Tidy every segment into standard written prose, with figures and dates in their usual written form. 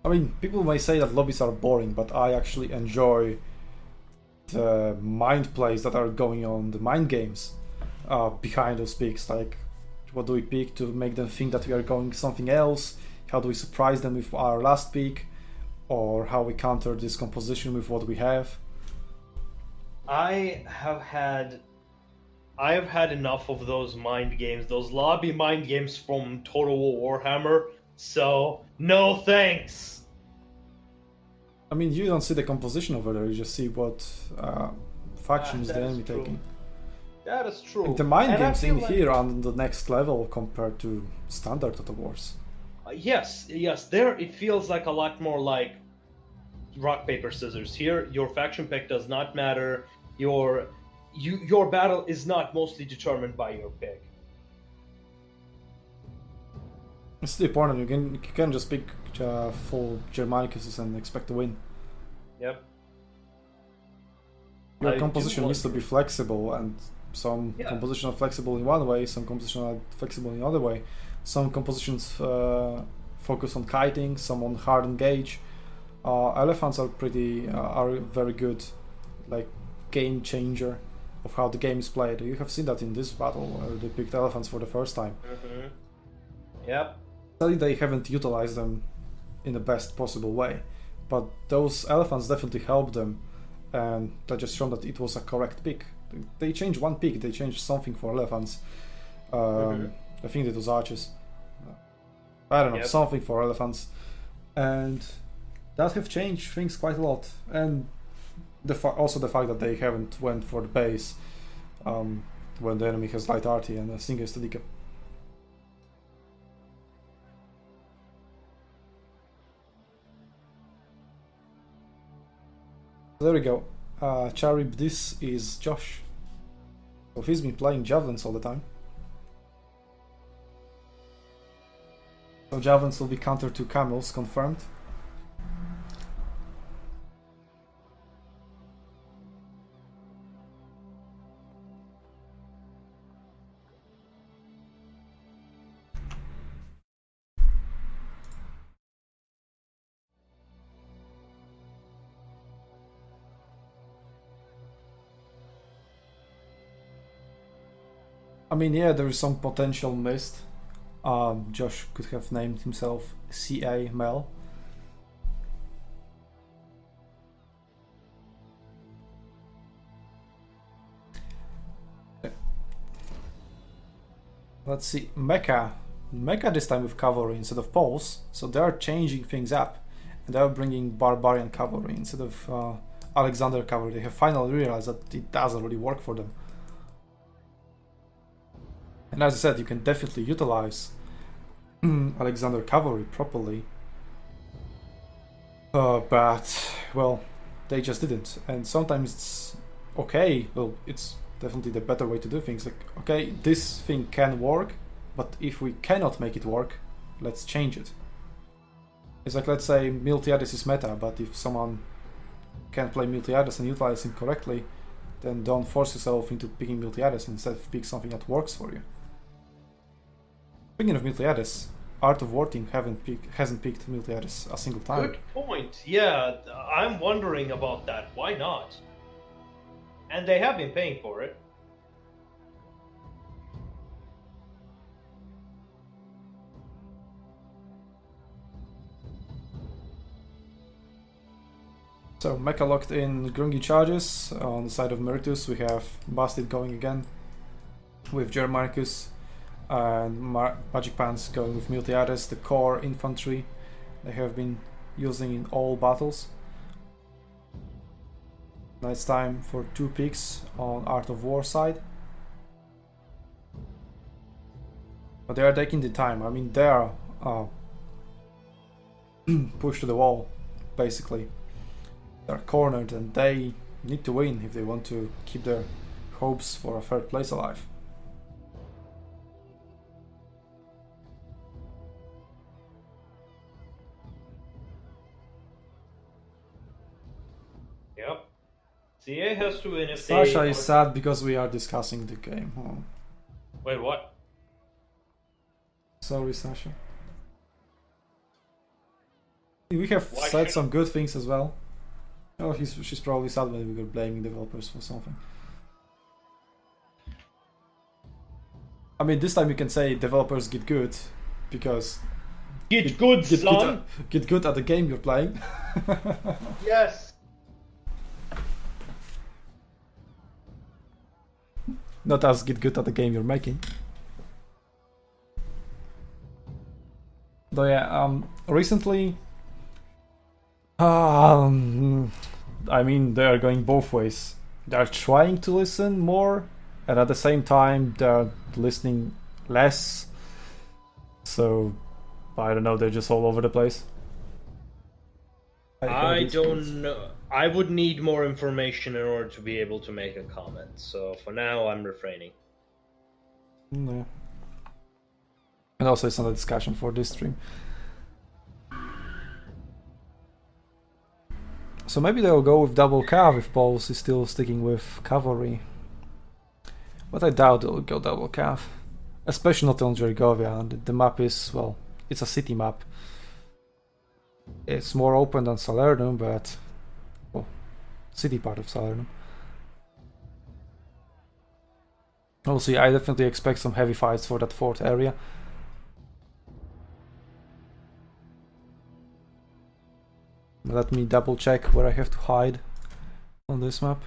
I mean, people may say that lobbies are boring, but I actually enjoy the mind plays that are going on, the mind games behind those picks. Like, what do we pick to make them think that we are going something else? How do we surprise them with our last pick? Or how we counter this composition with what we have? I have had enough of those mind games, those lobby mind games from Total War Warhammer. So no thanks. I mean, you don't see the composition over there. You just see what factions the enemy true. taking. That is true. And the mind And I games feel in like- here are on the next level compared to standard Total Wars. Yes. There it feels like a lot more like rock paper scissors. Here, your faction pick does not matter. Your battle is not mostly determined by your pick. It's the important. You can just pick full Germanicus and expect to win. Yep. Your I composition do needs to be flexible, and some Yeah. composition are flexible in one way, some composition are flexible in another way. Some compositions focus on kiting, some on hard engage. Elephants are very good, like game changer of how the game is played. You have seen that in this battle where they picked elephants for the first time. Mm-hmm. Yep. Sadly, they haven't utilized them in the best possible way, but those elephants definitely helped them, and that just shown that it was a correct pick. They changed one pick, they changed something for elephants. I think it was archers. I don't know, Yep. something for elephants, and that have changed things quite a lot. And also the fact that they haven't went for the base when the enemy has light arty and a single Stadika. There we go. Charib, this is Josh. So he's been playing javelins all the time. So javelins will be countered to camels, confirmed. I mean, yeah, there is some potential missed. Josh could have named himself CA Mel. Let's see, Mecha this time with cavalry instead of poles, so they are changing things up, and they are bringing barbarian cavalry instead of Alexander cavalry. They have finally realized that it doesn't really work for them. And as I said, you can definitely utilize Alexander cavalry properly, but well, they just didn't. And sometimes it's okay. Well, it's definitely the better way to do things. Like, okay, this thing can work, but if we cannot make it work, let's change it. It's like, let's say Miltiades is meta, but if someone can't play Miltiades and utilize him correctly, then don't force yourself into picking Miltiades. Instead, pick something that works for you. Speaking of Miltiades, Art of War team hasn't picked Miltiades a single time. Good point. Yeah, I'm wondering about that. Why not? And they have been paying for it. So Mecha locked in Grungy charges. On the side of Meritus we have Bastard going again with Germanicus, and Magic Pants going with Miltiades, the core infantry they have been using in all battles. Now it's time for 2 picks on Art of War side. But they are taking the time. I mean, they are pushed to the wall, basically. They're cornered and they need to win if they want to keep their hopes for a 3rd place alive. Yep. CA has to win if Sasha they... is sad because we are discussing the game. Oh. Wait, what? Sorry, Sasha. We have Why said should- some good things as well. Oh, she's probably sad when we were blaming developers for something. I mean, this time you can say developers get good, because Get good, son. Get good at the game you're playing. Yes. Not as get good at the game you're making. Though yeah, recently, I mean, they are going both ways. They are trying to listen more, and at the same time, they're listening less. So, I don't know. They're just all over the place. I don't know. I would need more information in order to be able to make a comment. So for now, I'm refraining. No. And also, it's not a discussion for this stream. So maybe they'll go with double cav if Pulse is still sticking with cavalry. But I doubt they'll go double cav. Especially not on Jerigovia. The map is, well, it's a city map. It's more open than Salernum, but, well, city part of Salernum. We'll see. I definitely expect some heavy fights for that fourth area. Let me double check where I have to hide on this map.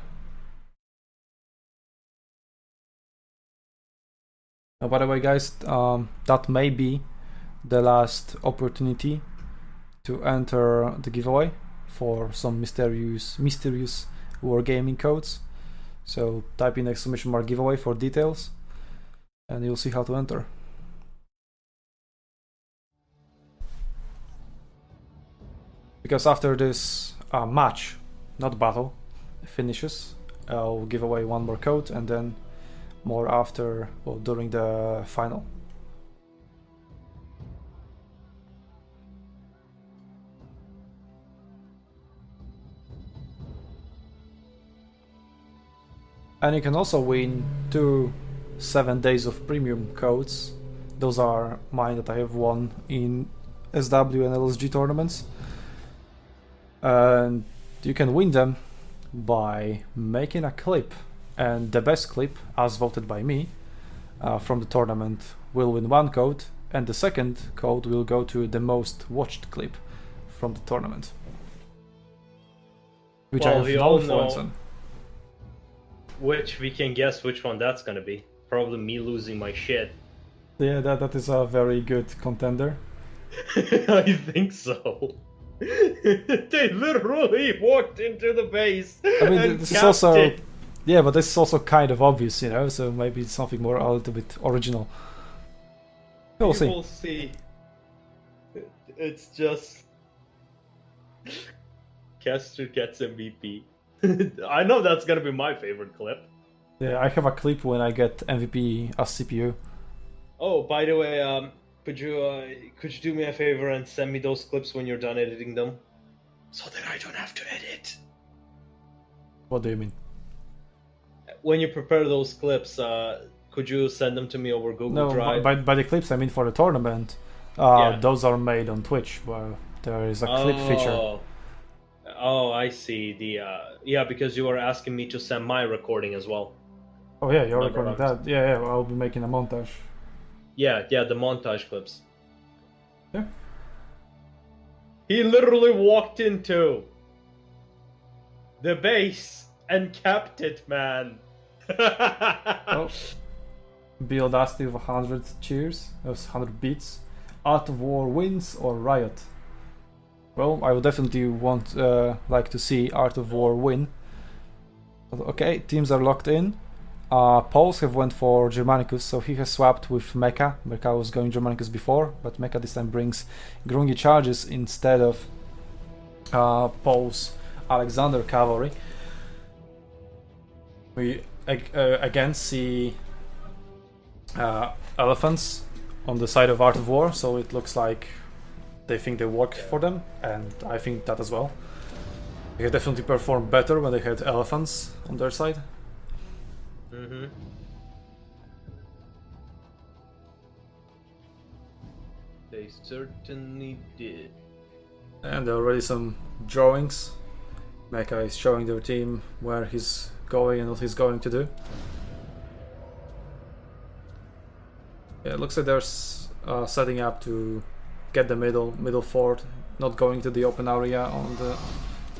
Oh, by the way, guys, that may be the last opportunity to enter the giveaway for some mysterious wargaming codes. So type in !mark giveaway for details, and you'll see how to enter. Because after this match, not battle, finishes, I'll give away one more code, and then more after, well, during the final. And you can also win 2 7 days of premium codes. Those are mine that I have won in SW and LSG tournaments. And you can win them by making a clip. And the best clip, as voted by me, from the tournament will win 1 code. And the second code will go to the most watched clip from the tournament. Which I have no influence on. Which we can guess which one that's gonna be. Probably me losing my shit. Yeah, that is a very good contender. I think so. They literally walked into the base. I mean, and this is also it. Yeah, but this is also kind of obvious, you know. So maybe it's something more a little bit original. We'll see. We'll see. It's just Kester gets MVP. I know that's gonna be my favorite clip. Yeah, I have a clip when I get MVP as CPU. Oh, by the way, could you do me a favor and send me those clips when you're done editing them, so that I don't have to edit? What do you mean? When you prepare those clips, could you send them to me over Google Drive? No, by the clips I mean for the tournament. Yeah. Those are made on Twitch, where there is a clip feature. Oh, I see. Yeah, because you were asking me to send my recording as well. Oh yeah, you're recording that. Yeah, I'll be making a montage. Yeah, the montage clips. Yeah. He literally walked into the base and kept it, man. Oh. Bill Dusty with 100 cheers. That's 100 beats. Art of War wins or Riot? Well, I would definitely want like to see Art of War win. Okay, teams are locked in. Poles have went for Germanicus, so he has swapped with Mecha. Mecha was going Germanicus before, but Mecha this time brings Grungy charges instead of Poles Alexander cavalry. We again see elephants on the side of Art of War, so it looks like they think they work for them, and I think that as well. They definitely performed better when they had elephants on their side. Mm-hmm. They certainly did. And there are already some drawings. Mecha is showing their team where he's going and what he's going to do. Yeah, it looks like they're setting up to get the middle fort, not going to the open area on the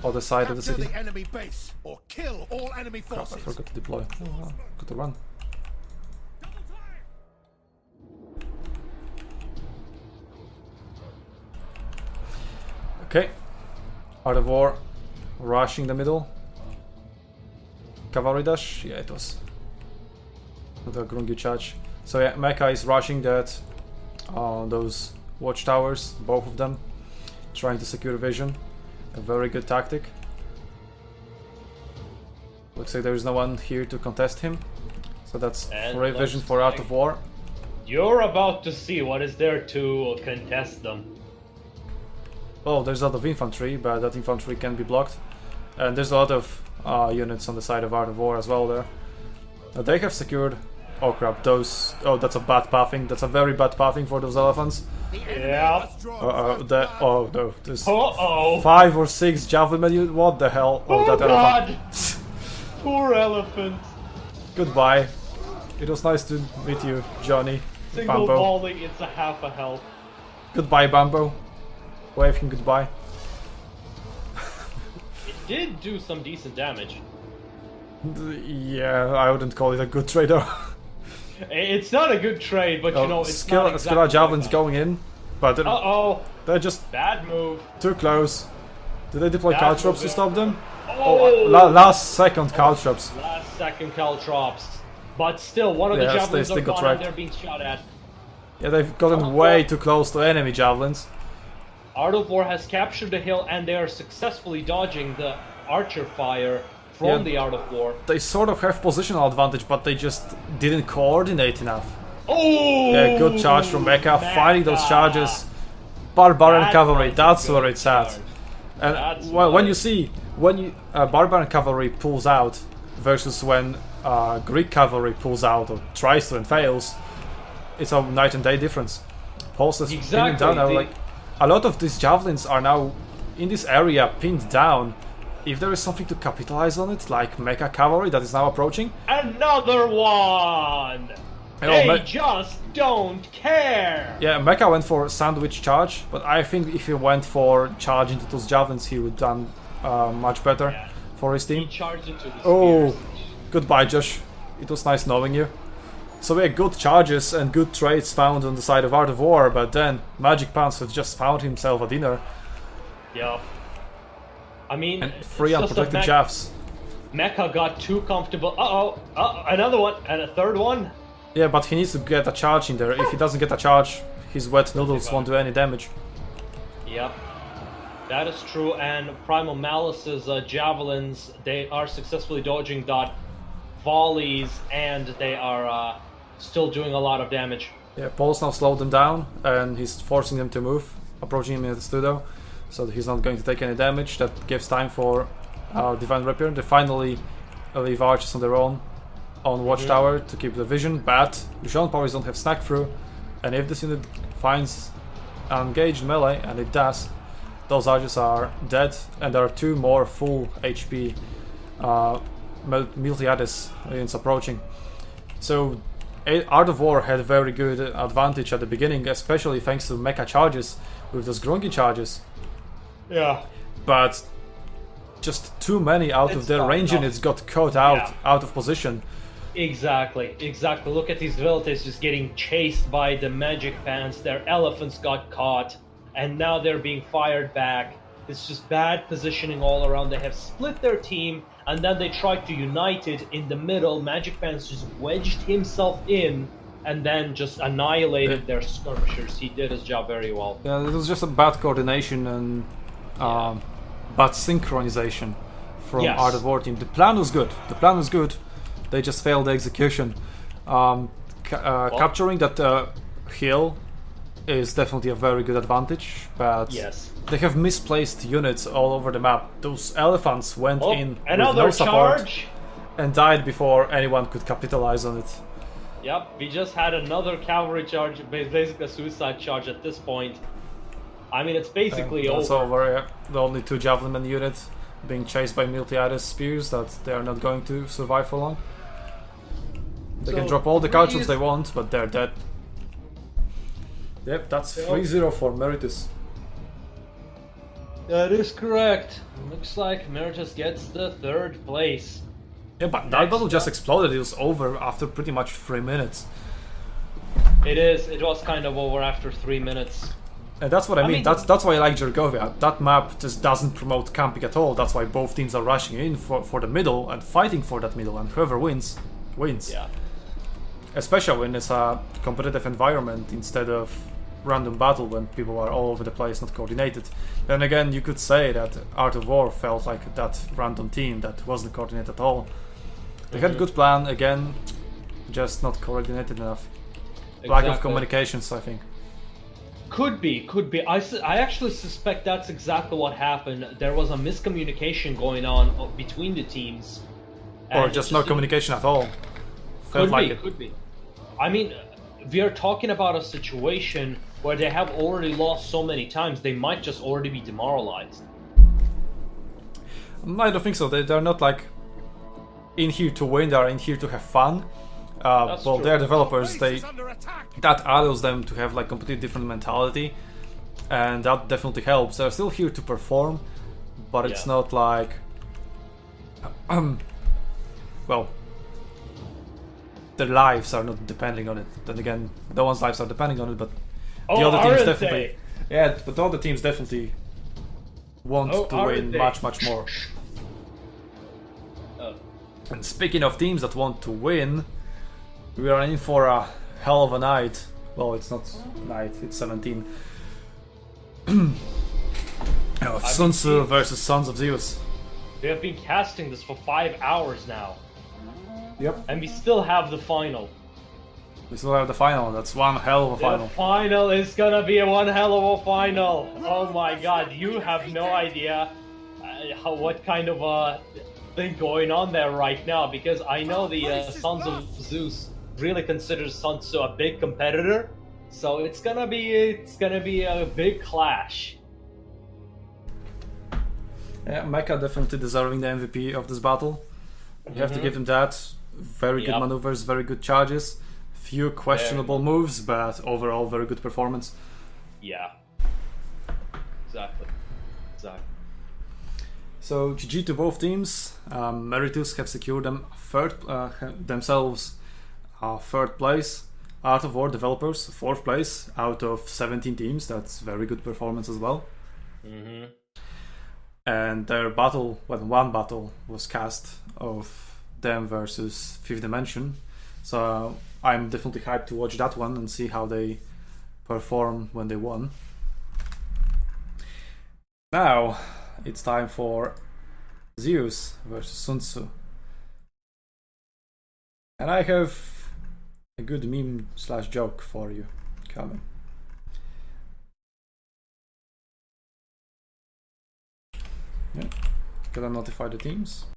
other side of the city. The enemy base or kill all enemy forces. Crap, I forgot to deploy. Oh, got to run. Okay, Art of War rushing the middle. Cavalry dash, yeah, it was not a Grungy charge. So yeah, Mecha is rushing that those watchtowers, both of them, trying to secure vision. A very good tactic. Looks like there is no one here to contest him, so that's free vision for Art of War. You're about to see what is there to contest them. Oh, there's a lot of infantry, but that infantry can be blocked. And there's a lot of units on the side of Art of War as well there. They have secured... Oh crap, those... Oh, that's a bad pathing. That's a very bad pathing for those elephants. Yeah. Oh no, there's Uh-oh. 5 or 6 javelin men. What the hell? Oh, that God. elephant. Poor elephant. Goodbye. It was nice to meet you, Johnny. Single Bambo. volley, it's a half a health. Goodbye, Bambo. Wave him goodbye. It did do some decent damage. Yeah, I wouldn't call it a good trade though. It's not a good trade, but you know, it's not exactly Skilla javelins going in, but they're just bad move. too close. Did they deploy Bad caltrops to move. stop them? Oh! Last second caltrops. Last second caltrops. But still, one of the Yes, they javelins still are got gone tracked. and they're being shot at. Yeah, they've gotten way too close to enemy javelins. Art of War has captured the hill and they are successfully dodging the archer fire from the Art of War. They sort of have positional advantage, but they just didn't coordinate enough. Oh! Yeah, good charge from Mecha, fighting those charges. Barbarian cavalry, that's where it's at. And when you see when Barbarian cavalry pulls out versus when Greek cavalry pulls out or tries to and fails, it's a night and day difference. Pulse is pinning down now. Like a lot of these javelins are now in this area pinned down. If there is something to capitalize on it, like Mecha cavalry that is now approaching. Another one! They just don't care! Yeah, Mecha went for sandwich charge, but I think if he went for charge into those javelins, he would have done much better for his team. He charged into the spears. Oh, goodbye, Josh. It was nice knowing you. So we had good charges and good trades found on the side of Art of War, but then Magic Pants has just found himself a dinner. Yeah. I mean, and 3 unprotected Jaffs. Mecha got too comfortable. Another one and a third one. Yeah, but he needs to get a charge in there. If he doesn't get a charge, his wet noodles won't do any damage. Yep, that is true. And Primal Malice's javelins, they are successfully dodging dot volleys, and they are still doing a lot of damage. Yeah, Paul's now slowed them down, and he's forcing them to move, approaching him in the studio, so that he's not going to take any damage. That gives time for Divine Rapier. They finally leave archers on their own on Watchtower to keep the vision, but Jean powers don't have snack through, and if this unit finds engaged melee, and it does, those archers are dead, and there are 2 more full HP Miltiades units approaching. So Art of War had a very good advantage at the beginning, especially thanks to Mecha charges with those Grungy charges. Yeah. But just too many out of their range units got caught out of position. Exactly. Look at these villages just getting chased by the magic pants. Their elephants got caught, and now they're being fired back. It's just bad positioning all around. They have split their team, and then they tried to unite it in the middle. Magic Pants just wedged himself in, and then just annihilated their skirmishers. He did his job very well. Yeah, it was just a bad coordination and bad synchronization from Art of War team. The plan was good. They just failed the execution. Capturing that hill is definitely a very good advantage, but they have misplaced units all over the map. Those elephants went in with no support and died before anyone could capitalize on it. Yep, we just had another cavalry charge, basically a suicide charge at this point. I mean, it's basically That's over. over, yeah. The only 2 javelin units being chased by Miltiades spears that they are not going to survive for long. They can drop all the couches they want, but they're dead. Yep, that's 3-0 for Meritus. That is correct. Looks like Meritus gets the 3rd place. Yeah, but that battle just exploded. It was over after pretty much 3 minutes. It was kind of over after 3 minutes. And that's what I mean. That's why I like Jergovia. That map just doesn't promote camping at all. That's why both teams are rushing in for the middle and fighting for that middle, and whoever wins, wins. Yeah. Especially when it's a competitive environment instead of random battle when people are all over the place, not coordinated. Then again, you could say that Art of War felt like that random team that wasn't coordinated at all. They had good plan, again, just not coordinated enough. Lack of communications, I think. Could be. I actually suspect that's exactly what happened. There was a miscommunication going on between the teams. Or just no communication at all. Felt like it. Could be. I mean, we are talking about a situation where they have already lost so many times, they might just already be demoralized. I don't think so. They're not like in here to win, they are in here to have fun. Well, true. they're developers, that allows them to have like completely different mentality, and that definitely helps. They're still here to perform, but it's not like well, their lives are not depending on it. Then again, no one's lives are depending on it, but the other teams definitely but the other teams definitely want to win much more. And speaking of teams that want to win, we are in for a hell of a night. Well, it's not night, it's 17. SUNTZU versus Sons of Zeus. We have been casting this for 5 hours now. Yep. And we still have the final. We still have the final. That's one hell of a final. The final is gonna be one hell of a final. Oh my god, you have no idea what kind of a thing going on there right now, because I know the Sons of Zeus really considers SUNTZU a big competitor, so it's gonna be a big clash. Yeah, Mecha definitely deserving the MVP of this battle. You have to give him that. Very good maneuvers, very good charges. Few questionable moves, but overall very good performance. Yeah. Exactly. So GG to both teams. Meritus have secured themselves 3rd place. Art of War developers 4th place out of 17 teams. That's very good performance as well. And their battle, one battle was cast of them versus 5th Dimension. So I'm definitely hyped to watch that one and see how they perform when they won. Now it's time for Zeus versus SUNTZU. And I have a good meme / joke for you coming. Yeah, gotta notify the teams.